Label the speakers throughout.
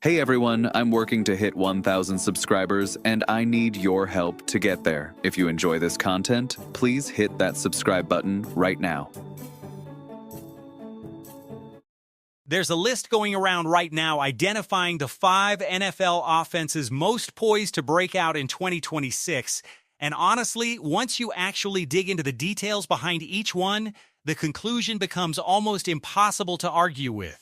Speaker 1: Hey everyone, I'm working to hit 1,000 subscribers and I need your help to get there. If you enjoy this content, please hit that subscribe button right now.
Speaker 2: There's a list going around right now identifying the 5 NFL offenses most poised to break out in 2026. And honestly, once you actually dig into the details behind each one, the conclusion becomes almost impossible to argue with.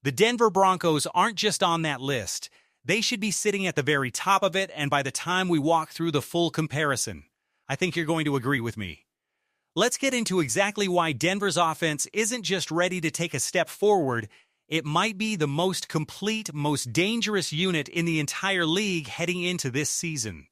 Speaker 2: The Denver Broncos aren't just on that list. They should be sitting at the very top of it, and by the time we walk through the full comparison, I think you're going to agree with me. Let's get into exactly why Denver's offense isn't just ready to take a step forward, it might be the most complete, most dangerous unit in the entire league heading into this season.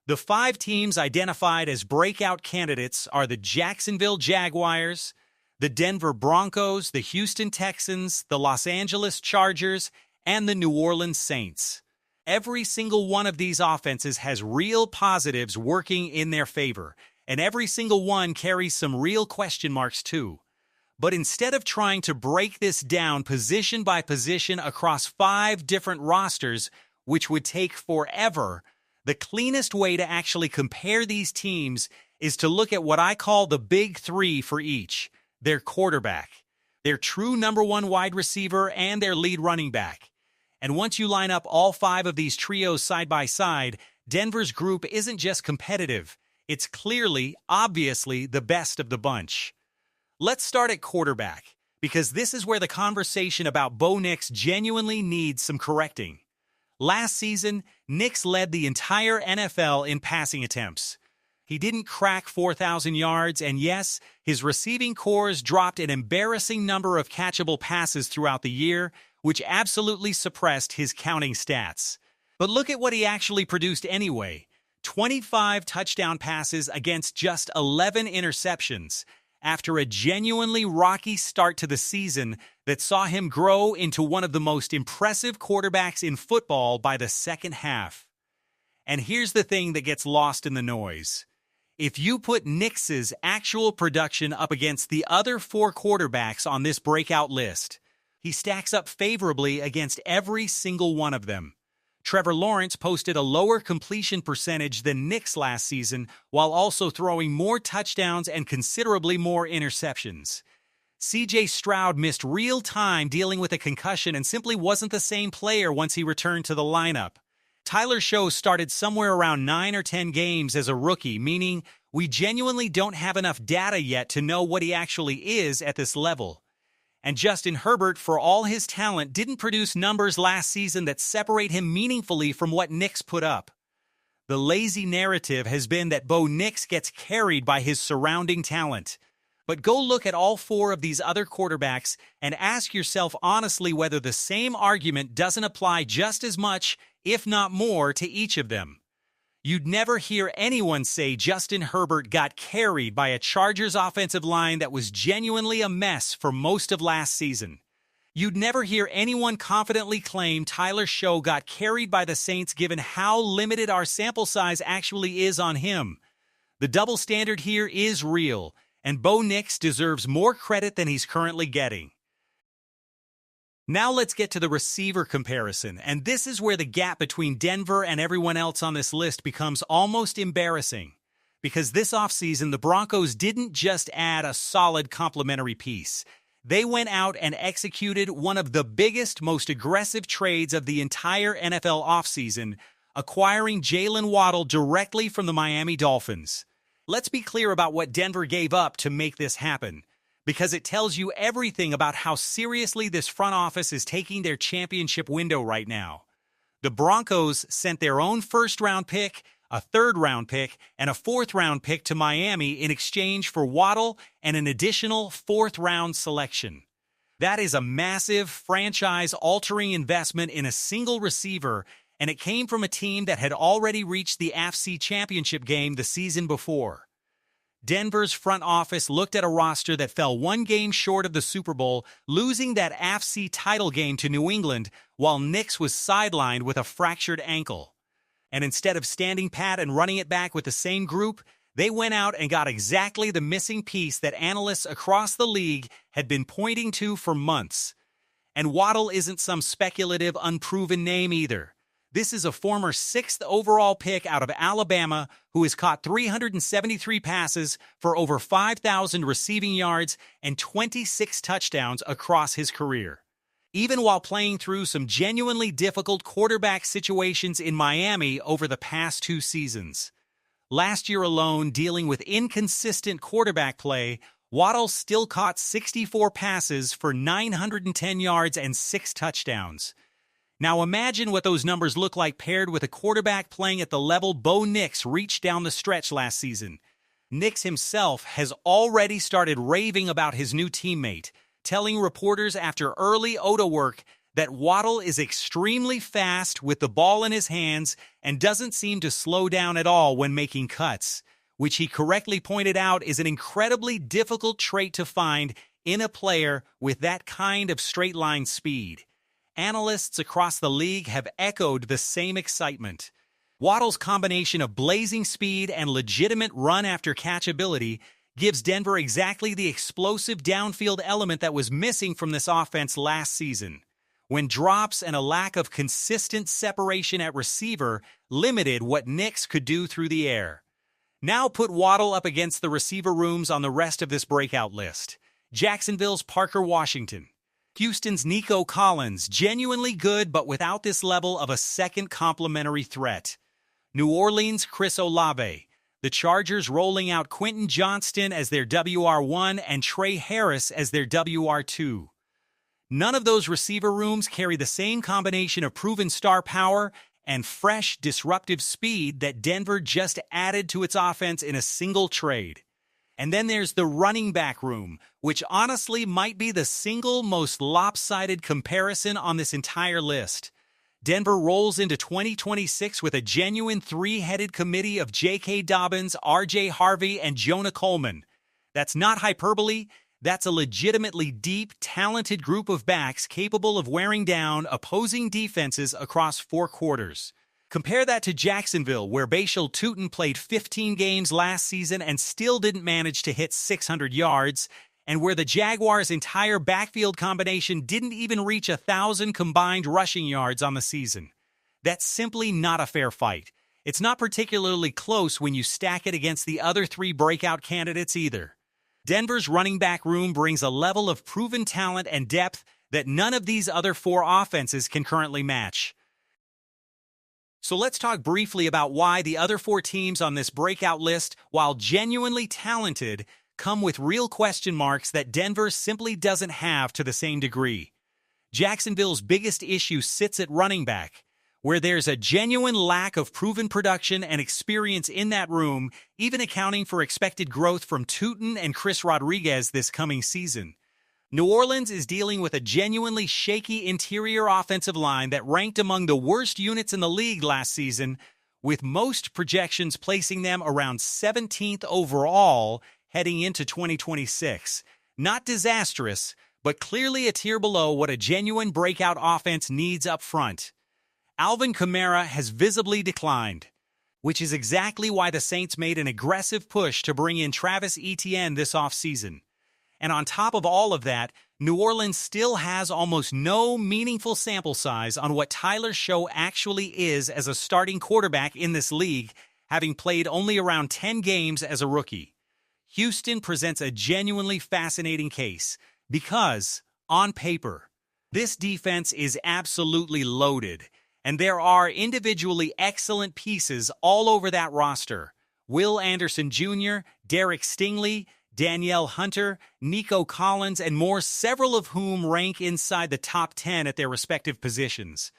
Speaker 2: The 5 teams identified as breakout candidates are the Jacksonville Jaguars, the Denver Broncos, the Houston Texans, the Los Angeles Chargers, and the New Orleans Saints. Every single one of these offenses has real positives working in their favor, and every single one carries some real question marks too. But instead of trying to break this down position by position across 5 different rosters, which would take forever, the cleanest way to actually compare these teams is to look at what I call the big 3 for each. Their quarterback, their true number 1 wide receiver, and their lead running back. And once you line up all 5 of these trios side by side, Denver's group isn't just competitive, it's clearly, obviously, the best of the bunch. Let's start at quarterback, because this is where the conversation about Bo Nix genuinely needs some correcting. Last season, Nix led the entire NFL in passing attempts. He didn't crack 4,000 yards, and yes, his receiving cores dropped an embarrassing number of catchable passes throughout the year, which absolutely suppressed his counting stats. But look at what he actually produced anyway. 25 touchdown passes against just 11 interceptions, after a genuinely rocky start to the season that saw him grow into one of the most impressive quarterbacks in football by the second half. And here's the thing that gets lost in the noise. If you put Nix's actual production up against the other 4 quarterbacks on this breakout list, he stacks up favorably against every single one of them. Trevor Lawrence posted a lower completion percentage than Nix last season, while also throwing more touchdowns and considerably more interceptions. C.J. Stroud missed real time dealing with a concussion and simply wasn't the same player once he returned to the lineup. Tyler Show started somewhere around 9 or 10 games as a rookie, meaning we genuinely don't have enough data yet to know what he actually is at this level. And Justin Herbert, for all his talent, didn't produce numbers last season that separate him meaningfully from what Nix put up. The lazy narrative has been that Bo Nix gets carried by his surrounding talent. But go look at all 4 of these other quarterbacks and ask yourself honestly whether the same argument doesn't apply just as much, if not more, to each of them. You'd never hear anyone say Justin Herbert got carried by a Chargers offensive line that was genuinely a mess for most of last season. You'd never hear anyone confidently claim Tyler Show got carried by the Saints given how limited our sample size actually is on him. The double standard here is real, and Bo Nix deserves more credit than he's currently getting. Now let's get to the receiver comparison, and this is where the gap between Denver and everyone else on this list becomes almost embarrassing. Because this offseason, the Broncos didn't just add a solid complementary piece. They went out and executed one of the biggest, most aggressive trades of the entire NFL offseason, acquiring Jaylen Waddle directly from the Miami Dolphins. Let's be clear about what Denver gave up to make this happen, because it tells you everything about how seriously this front office is taking their championship window right now. The Broncos sent their own first-round pick, a third-round pick, and a fourth-round pick to Miami in exchange for Waddle and an additional fourth-round selection. That is a massive, franchise-altering investment in a single receiver, and it came from a team that had already reached the AFC Championship game the season before. Denver's front office looked at a roster that fell 1 game short of the Super Bowl, losing that AFC title game to New England, while Nix was sidelined with a fractured ankle. And instead of standing pat and running it back with the same group, they went out and got exactly the missing piece that analysts across the league had been pointing to for months. And Waddle isn't some speculative, unproven name either. This is a former 6th overall pick out of Alabama who has caught 373 passes for over 5,000 receiving yards and 26 touchdowns across his career. Even while playing through some genuinely difficult quarterback situations in Miami over the past 2 seasons. Last year alone, dealing with inconsistent quarterback play, Waddle still caught 64 passes for 910 yards and 6 touchdowns. Now imagine what those numbers look like paired with a quarterback playing at the level Bo Nix reached down the stretch last season. Nix himself has already started raving about his new teammate, telling reporters after early OTA work that Waddle is extremely fast with the ball in his hands and doesn't seem to slow down at all when making cuts, which he correctly pointed out is an incredibly difficult trait to find in a player with that kind of straight-line speed. Analysts across the league have echoed the same excitement. Waddle's combination of blazing speed and legitimate run-after-catch ability gives Denver exactly the explosive downfield element that was missing from this offense last season, when drops and a lack of consistent separation at receiver limited what Nix could do through the air. Now put Waddle up against the receiver rooms on the rest of this breakout list. Jacksonville's Parker Washington. Houston's Nico Collins, genuinely good but without this level of a second complementary threat. New Orleans' Chris Olave. The Chargers rolling out Quentin Johnston as their WR1 and Trey Harris as their WR2. None of those receiver rooms carry the same combination of proven star power and fresh, disruptive speed that Denver just added to its offense in a single trade. And then there's the running back room, which honestly might be the single most lopsided comparison on this entire list. Denver rolls into 2026 with a genuine 3-headed committee of J.K. Dobbins, R.J. Harvey, and Jonah Coleman. That's not hyperbole. That's a legitimately deep, talented group of backs capable of wearing down opposing defenses across 4 quarters. Compare that to Jacksonville, where Bashaal Tutin played 15 games last season and still didn't manage to hit 600 yards, and where the Jaguars' entire backfield combination didn't even reach 1,000 combined rushing yards on the season. That's simply not a fair fight. It's not particularly close when you stack it against the other 3 breakout candidates either. Denver's running back room brings a level of proven talent and depth that none of these other 4 offenses can currently match. So let's talk briefly about why the other 4 teams on this breakout list, while genuinely talented, come with real question marks that Denver simply doesn't have to the same degree. Jacksonville's biggest issue sits at running back, where there's a genuine lack of proven production and experience in that room, even accounting for expected growth from Tutin and Chris Rodriguez this coming season. New Orleans is dealing with a genuinely shaky interior offensive line that ranked among the worst units in the league last season, with most projections placing them around 17th overall heading into 2026. Not disastrous, but clearly a tier below what a genuine breakout offense needs up front. Alvin Kamara has visibly declined, which is exactly why the Saints made an aggressive push to bring in Travis Etienne this offseason. And on top of all of that, New Orleans still has almost no meaningful sample size on what Tyler Show actually is as a starting quarterback in this league, having played only around 10 games as a rookie. Houston presents a genuinely fascinating case because, on paper, this defense is absolutely loaded, and there are individually excellent pieces all over that roster. Will Anderson Jr., Derek Stingley, Danielle Hunter, Nico Collins, and more, several of whom rank inside the top 10 at their respective positions.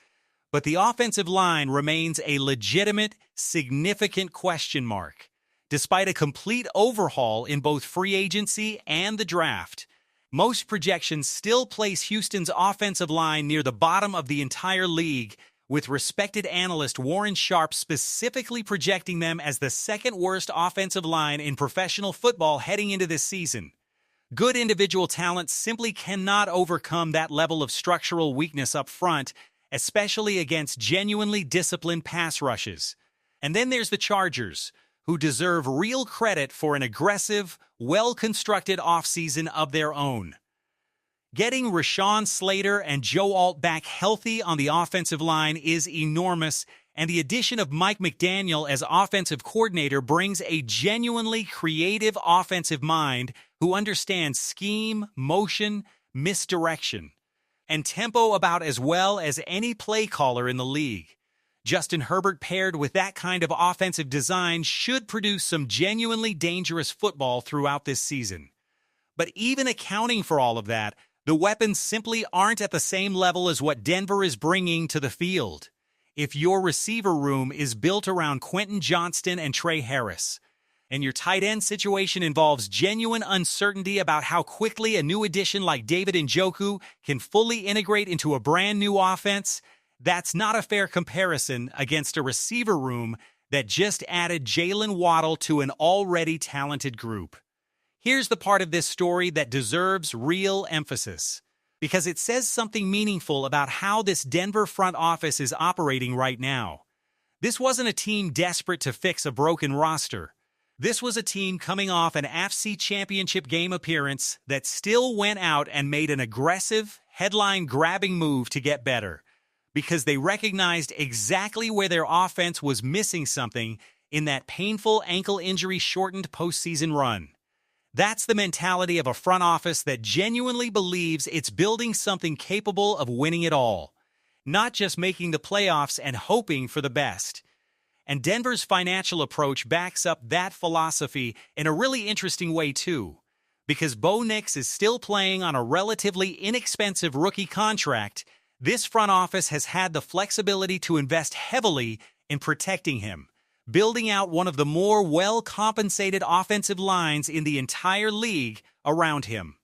Speaker 2: But the offensive line remains a legitimate, significant question mark. Despite a complete overhaul in both free agency and the draft, most projections still place Houston's offensive line near the bottom of the entire league, with respected analyst Warren Sharp specifically projecting them as the second-worst offensive line in professional football heading into this season. Good individual talent simply cannot overcome that level of structural weakness up front, especially against genuinely disciplined pass rushes. And then there's the Chargers, who deserve real credit for an aggressive, well-constructed offseason of their own. Getting Rashawn Slater and Joe Alt back healthy on the offensive line is enormous, and the addition of Mike McDaniel as offensive coordinator brings a genuinely creative offensive mind who understands scheme, motion, misdirection, and tempo about as well as any play caller in the league. Justin Herbert paired with that kind of offensive design should produce some genuinely dangerous football throughout this season. But even accounting for all of that, the weapons simply aren't at the same level as what Denver is bringing to the field. If your receiver room is built around Quentin Johnston and Trey Harris, and your tight end situation involves genuine uncertainty about how quickly a new addition like David Njoku can fully integrate into a brand new offense, that's not a fair comparison against a receiver room that just added Jaylen Waddle to an already talented group. Here's the part of this story that deserves real emphasis, because it says something meaningful about how this Denver front office is operating right now. This wasn't a team desperate to fix a broken roster. This was a team coming off an AFC Championship game appearance that still went out and made an aggressive, headline-grabbing move to get better, because they recognized exactly where their offense was missing something in that painful ankle injury-shortened postseason run. That's the mentality of a front office that genuinely believes it's building something capable of winning it all, not just making the playoffs and hoping for the best. And Denver's financial approach backs up that philosophy in a really interesting way too, because Bo Nix is still playing on a relatively inexpensive rookie contract. This front office has had the flexibility to invest heavily in protecting him, building out one of the more well-compensated offensive lines in the entire league around him,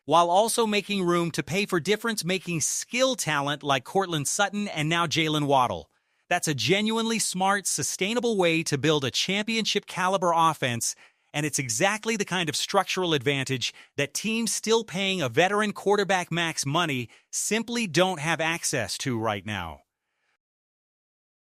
Speaker 2: while also making room to pay for difference-making skill talent like Courtland Sutton and now Jaylen Waddle. That's a genuinely smart, sustainable way to build a championship-caliber offense, and it's exactly the kind of structural advantage that teams still paying a veteran quarterback max money simply don't have access to right now.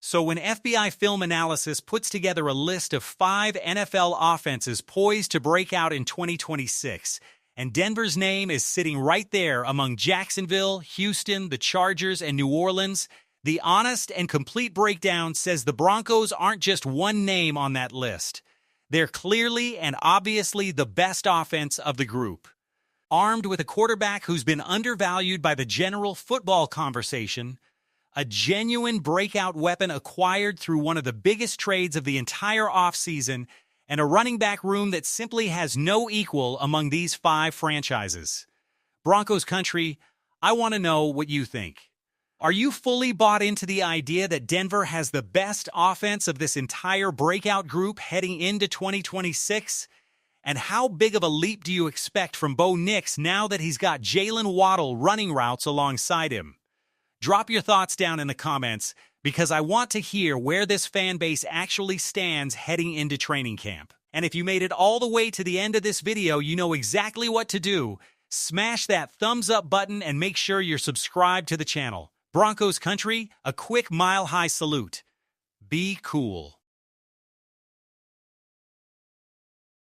Speaker 2: So when FBI Film Analysis puts together a list of 5 NFL offenses poised to break out in 2026, and Denver's name is sitting right there among Jacksonville, Houston, the Chargers, and New Orleans, the honest and complete breakdown says the Broncos aren't just one name on that list. They're clearly and obviously the best offense of the group. Armed with a quarterback who's been undervalued by the general football conversation, a genuine breakout weapon acquired through one of the biggest trades of the entire offseason, and a running back room that simply has no equal among these 5 franchises. Broncos country, I want to know what you think. Are you fully bought into the idea that Denver has the best offense of this entire breakout group heading into 2026? And how big of a leap do you expect from Bo Nix now that he's got Jaylen Waddle running routes alongside him? Drop your thoughts down in the comments, because I want to hear where this fan base actually stands heading into training camp. And if you made it all the way to the end of this video, you know exactly what to do. Smash that thumbs up button and make sure you're subscribed to the channel. Broncos country, a quick mile-high salute. Be cool.